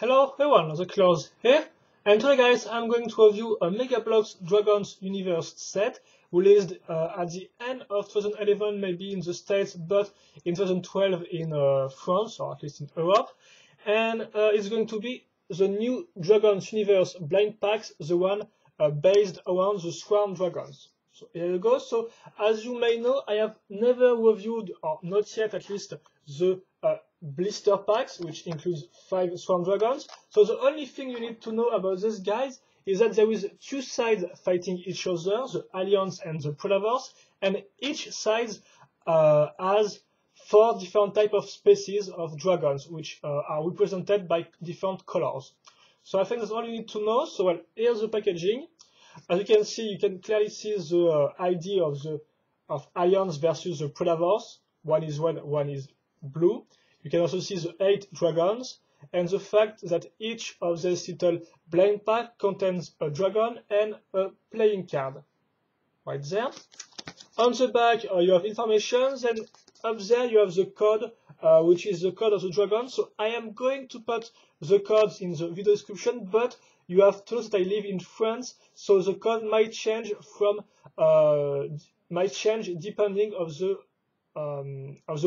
Hello everyone, the Glaz here, and today guys I'm going to review a Megabloks Dragons Universe set released at the end of 2011 maybe in the States, but in 2012 in France, or at least in Europe, and it's going to be the new Dragons Universe blind packs, the one based around the Swarm Dragons. So here you go. So as you may know, I have never reviewed, or not yet at least, the blister packs, which includes 5 Swarm Dragons. So the only thing you need to know about these guys is that there is 2 sides fighting each other, the Alliance and the Predators, and each side has 4 different types of species of dragons, which are represented by different colors. So I think that's all you need to know. So well, here's the packaging. As you can see, you can clearly see the ID of Alliance versus the Predators. One is red, one is blue. You can also see the 8 dragons, and the fact that each of these little blind pack contains a dragon and a playing card. Right there. On the back, you have information, and up there you have the code, which is the code of the dragon. So I am going to put the codes in the video description, but you have to know that I live in France, so the code might change depending of the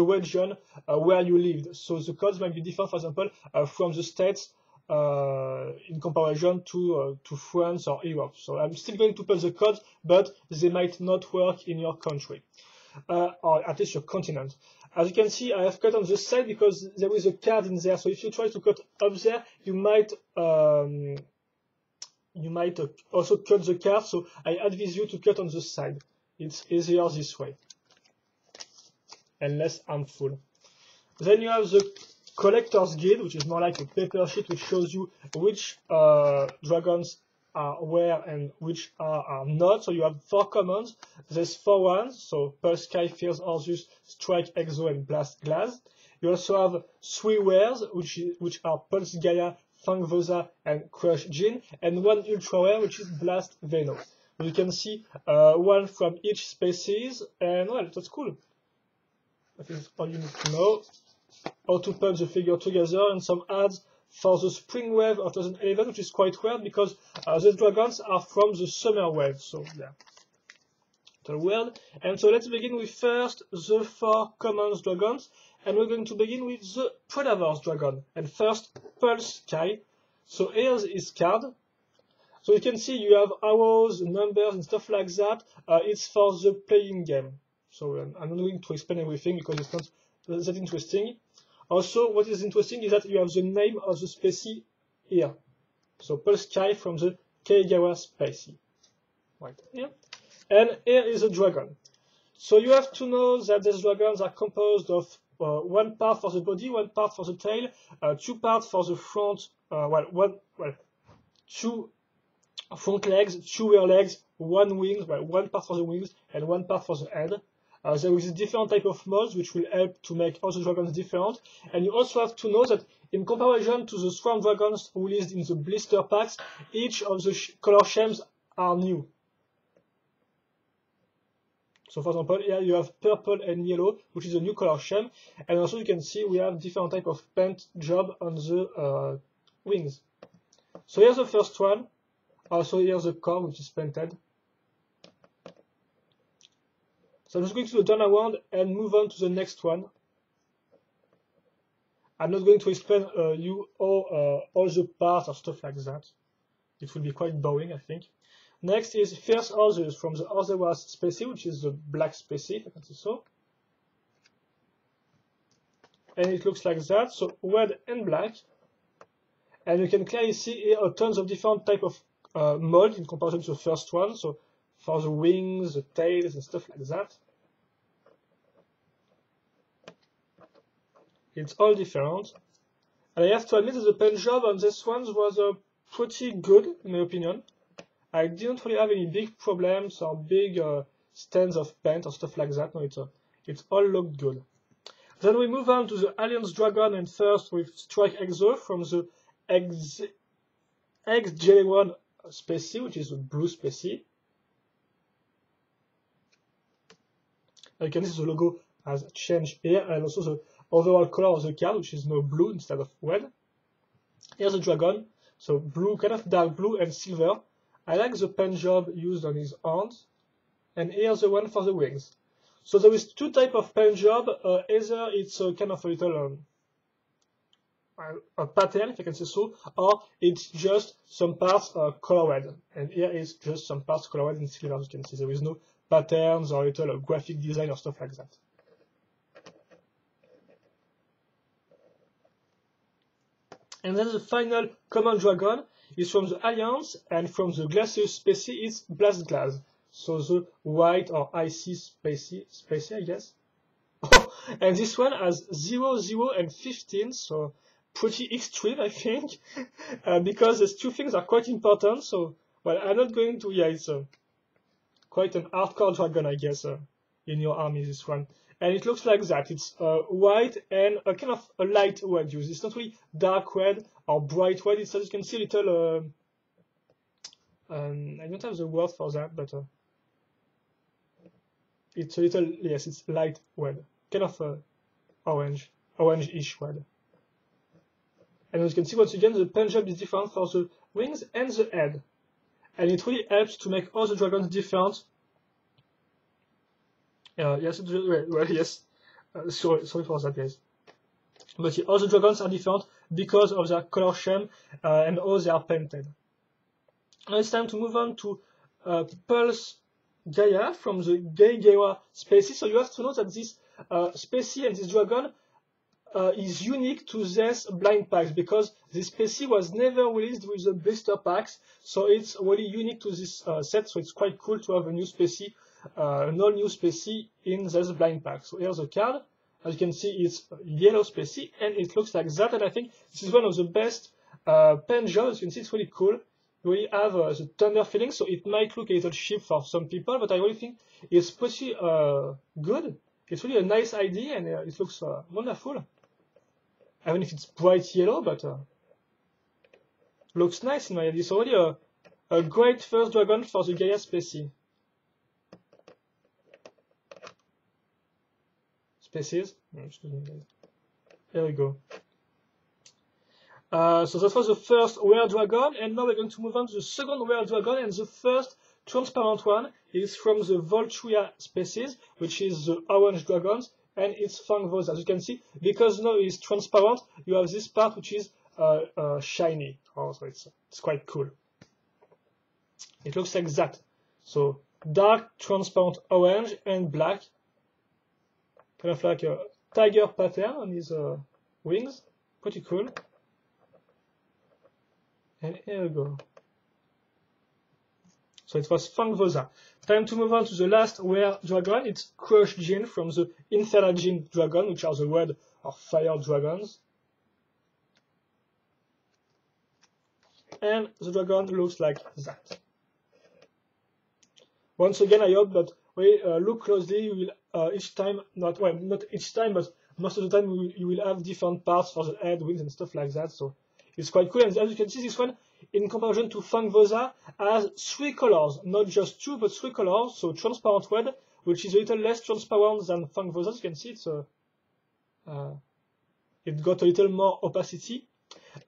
region where you lived. So the codes might be different, for example, from the States in comparison to France or Europe. So I'm still going to put the codes, but they might not work in your country, or at least your continent. As you can see, I have cut on the side because there is a card in there. So if you try to cut up there, you might also cut the card. So I advise you to cut on the side. It's easier this way and less harmful. Then you have the collector's guide, which is more like a paper sheet which shows you which dragons are where and which are not. So you have 4 commands. There's 4 ones, so Pulse, Sky, Fierce, Orzus, Strike, Exo, and Blast, Glaz. You also have 3 wares, which are Pulse, Gaia, Fang, Vosa, and Crush, Jin, and 1 ultra rare, which is Blast, Venom. You can see 1 from each species, and well, that's cool. I think that's all you need to know. How to put the figure together, and some ads for the spring wave of 2011, which is quite weird because the dragons are from the summer wave. So yeah, it's weird. And so let's begin with first the 4 common dragons, and we're going to begin with the Predators dragon. And first, Pulse Sky. So here's his card. So you can see you have arrows, numbers, and stuff like that. It's for the playing game. So I'm not going to explain everything because it's not that interesting. Also, what is interesting is that you have the name of the species here. So Pulse Sky from the Gaia species. Right here. And here is a dragon. So you have to know that these dragons are composed of 1 part for the body, 1 part for the tail, 2 parts for the front, 2 front legs, 2 rear legs, 1 wing, 1 part for the wings, and 1 part for the head. There is different type of mods which will help to make all the dragons different. And you also have to know that in comparison to the Swarm Dragons released in the blister packs, each of the color schemes are new. So for example, here you have purple and yellow, which is a new color scheme. And also you can see we have different type of paint job on the wings. So here's the first one. Also here's the core, which is painted. So I'm just going to turn around and move on to the next one. I'm not going to explain you all the parts or stuff like that. It will be quite boring, I think. Next is Fierce Orzus from the Orzus species, which is the black species, if I can say so. And it looks like that, so red and black. And you can clearly see here tons of different type of mold in comparison to the first one. So for the wings, the tails, and stuff like that. It's all different. And I have to admit that the paint job on this one was pretty good, in my opinion. I didn't really have any big problems or big stains of paint or stuff like that. No, it all looked good. Then we move on to the Alliance Dragon, and first with Strike Exo from the XJ1 species, which is a blue species. You can see the logo has changed here, and also the overall color of the card, which is now blue instead of red. Here's a dragon, so blue, kind of dark blue and silver. I like the pen job used on his arms, and here's the one for the wings. So there is two types of pen job. Either it's a kind of a little a pattern, if I can say so, or it's just some parts colored. And here is just some parts colored in silver, as you can see. There is no patterns or little graphic design or stuff like that. And then the final common dragon is from the Alliance, and from the Glacius species is Glaz. So the white or icy species, I guess. And this one has 0, 0, and 15, so pretty extreme, I think, because these two things are quite important. So, well, I'm not going to, yeah, it's quite an hardcore dragon, I guess, in your army, this one. And it looks like that. It's white and a kind of a light red hue. It's not really dark red or bright red. It's, as you can see, a little, I don't have the word for that, but it's a little, yes, it's light red. Kind of orange-ish red. And as you can see, once again, the pen job is different for the wings and the head. And it really helps to make all the dragons different. Yes, well, yes. Sorry for that, guys. But yeah, all the dragons are different because of their color scheme and how they are painted. Now it's time to move on to Pulse Gaia from the Gaia species. So you have to know that this species and this dragon is unique to this blind packs, because this species was never released with the blister packs. So it's really unique to this set. So it's quite cool to have a new species. An all new species in this blind pack. So here's a card. As you can see, it's yellow species, and it looks like that. And I think this is one of the best pen jobs. You can see it's really cool. You really have the thunder feeling, so it might look a little cheap for some people, but I really think it's pretty good. It's really a nice idea, and it looks wonderful. Even if it's bright yellow, but looks nice in my idea. It's already a great first dragon for the Gaia species. Excuse me, guys. There we go. So that was the first rare dragon, and now we're going to move on to the second rare dragon, and the first transparent one is from the Voltria species, which is the orange dragons, and it's Fang Vosa. As you can see, because now it's transparent, you have this part which is shiny. Oh, so it's quite cool. It looks like that. So dark, transparent orange and black. Kind of like a tiger pattern on his wings. Pretty cool. And here we go. So it was Fang Vosa. Time to move on to the last rare dragon. It's Crush Gene from the Infernal Gene Dragon, which are the red or fire dragons. And the dragon looks like that. Once again, I hope that we look closely. You will each time, not each time, but most of the time you will have different parts for the head, wings, and stuff like that. So it's quite cool. And as you can see, this one, in comparison to Fang Vosa, has 3 colors, not just 2, but 3 colors. So transparent red, which is a little less transparent than Fang Vosa. As you can see, it's it got a little more opacity,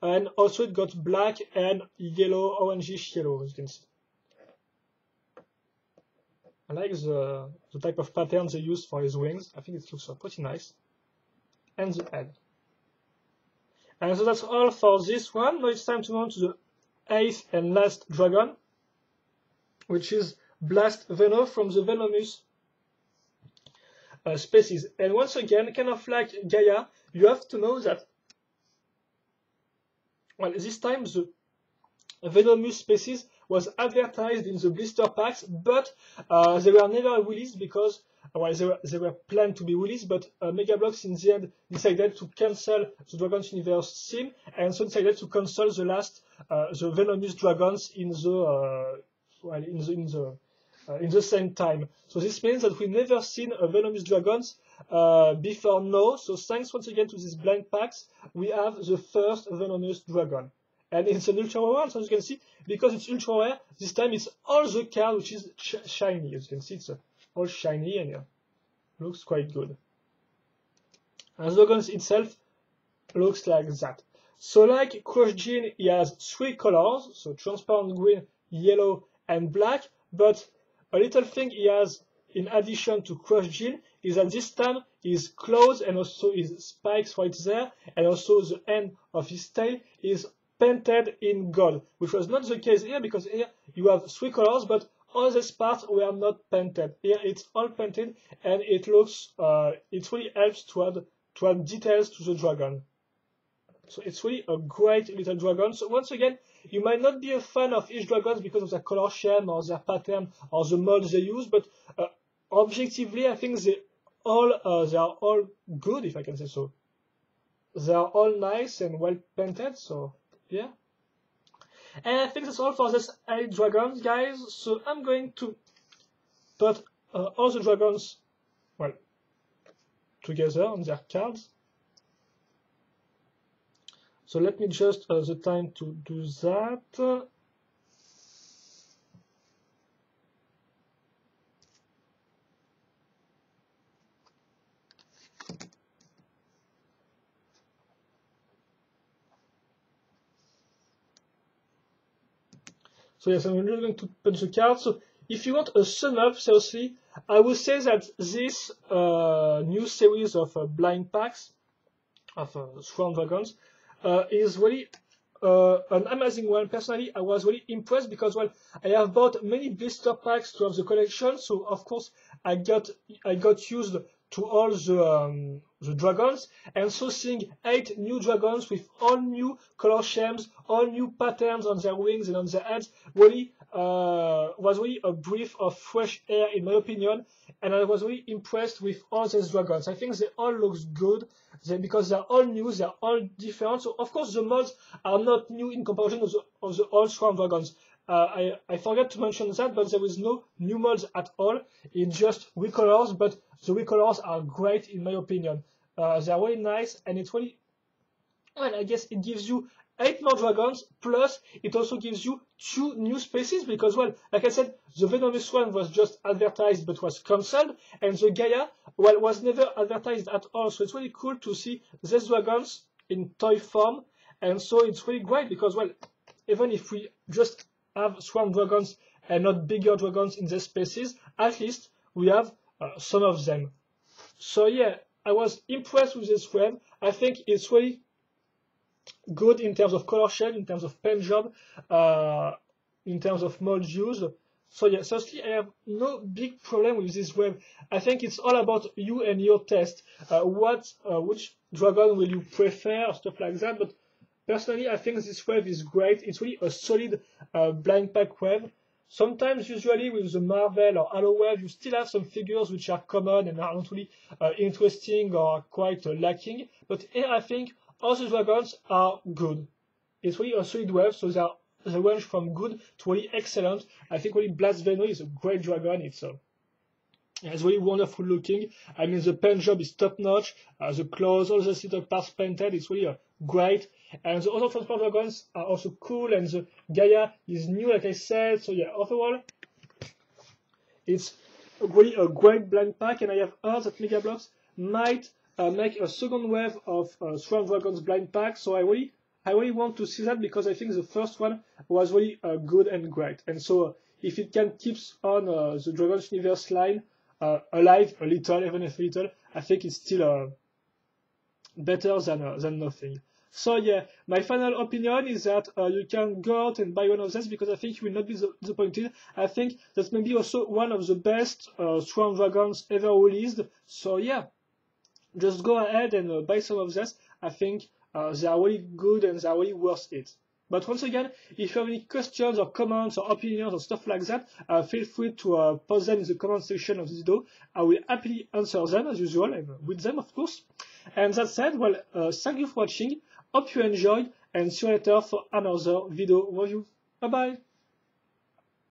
and also it got black and yellow, orangish yellow, as you can see. I like the type of pattern they use for his wings. I think it looks pretty nice. And the head. And so that's all for this one. Now it's time to move on to the 8th and last dragon, which is Blast Venom from the Venomous species. And once again, kind of like Gaia, you have to know that, well, this time the Venomous species was advertised in the blister packs, but they were never released because, well, they were planned to be released, but Megabloks in the end decided to cancel the Dragons Universe theme, and so decided to cancel the last the Venomous Dragons in the in the same time. So this means that we never seen a Venomous Dragons before now. So thanks once again to these blind packs, we have the first Venomous Dragon. And it's an ultra rare, so as you can see, because it's ultra rare, this time it's all the card which is shiny. As you can see, it's all shiny and looks quite good. And the dragon itself looks like that. So like Crush Gene, he has 3 colors, so transparent green, yellow, and black, but a little thing he has in addition to Crush Gene is that this time his claws and also his spikes right there, and also the end of his tail is painted in gold, which was not the case here, because here you have 3 colors, but all these parts were not painted. Here it's all painted, and it looks, it really helps to add details to the dragon. So it's really a great little dragon. So once again, you might not be a fan of each dragon because of their color scheme or their pattern or the molds they use, but objectively, I think they are all good, if I can say so. They are all nice and well painted, so yeah. And I think that's all for this 8 dragons, guys. So I'm going to put all the dragons, well, together on their cards. So let me just the time to do that. So yes, I'm just going to put the cards. So if you want a sum up, seriously, I would say that this new series of blind packs of Swarm Dragons is really an amazing one. Personally, I was really impressed because, well, I have bought many blister packs to have the collection, so of course I got used to all the dragons, and so seeing 8 new dragons with all new color schemes, all new patterns on their wings and on their heads, really was really a breath of fresh air in my opinion, and I was really impressed with all these dragons. I think they all look good because they're all new, they're all different. So of course the molds are not new in comparison of the old Swarm Dragons. I forgot to mention that, but there is no new molds at all. It's just recolors, but the recolors are great in my opinion. They're really nice, and it's really, well, I guess it gives you 8 more dragons, plus it also gives you 2 new species, because, well, like I said, the Venomous one was just advertised but was cancelled, and the Gaia, well, was never advertised at all. So it's really cool to see these dragons in toy form, and so it's really great because, well, even if we just have Swarm Dragons and not bigger dragons in the species, at least we have some of them. So yeah, I was impressed with this web. I think it's really good in terms of color shade, in terms of paint job, in terms of mold use. So yeah, firstly, I have no big problem with this web. I think it's all about you and your taste. Which dragon will you prefer, stuff like that. But personally, I think this web is great. It's really a solid blind pack web. Sometimes, usually with the Marvel or Halo web, you still have some figures which are common and are not really interesting or quite lacking. But here, I think all the dragons are good. It's really a solid web, so they range from good to really excellent. I think really Glaz Venom is a great dragon. It's really wonderful looking. I mean, the paint job is top notch. The claws, all the little parts painted, it's really great. And the other transport dragons are also cool, and the Gaia is new, like I said. So yeah, overall, it's really a great blind pack, and I have heard that Megabloks might make a second wave of Swarm Dragons blind pack. So I really want to see that, because I think the first one was really good and great. And so if it can keep on the Dragons Universe line alive a little, even if a little, I think it's still better than nothing. So yeah, my final opinion is that you can go out and buy one of these, because I think you will not be disappointed. I think that's maybe also one of the best Swarm Dragons ever released. So yeah, just go ahead and buy some of this. I think they are really good and they are really worth it. But once again, if you have any questions or comments or opinions or stuff like that, feel free to post them in the comment section of this video. I will happily answer them as usual, and with them, of course. And that said, well, thank you for watching. Hope you enjoyed, and see you later for another video review. Bye bye.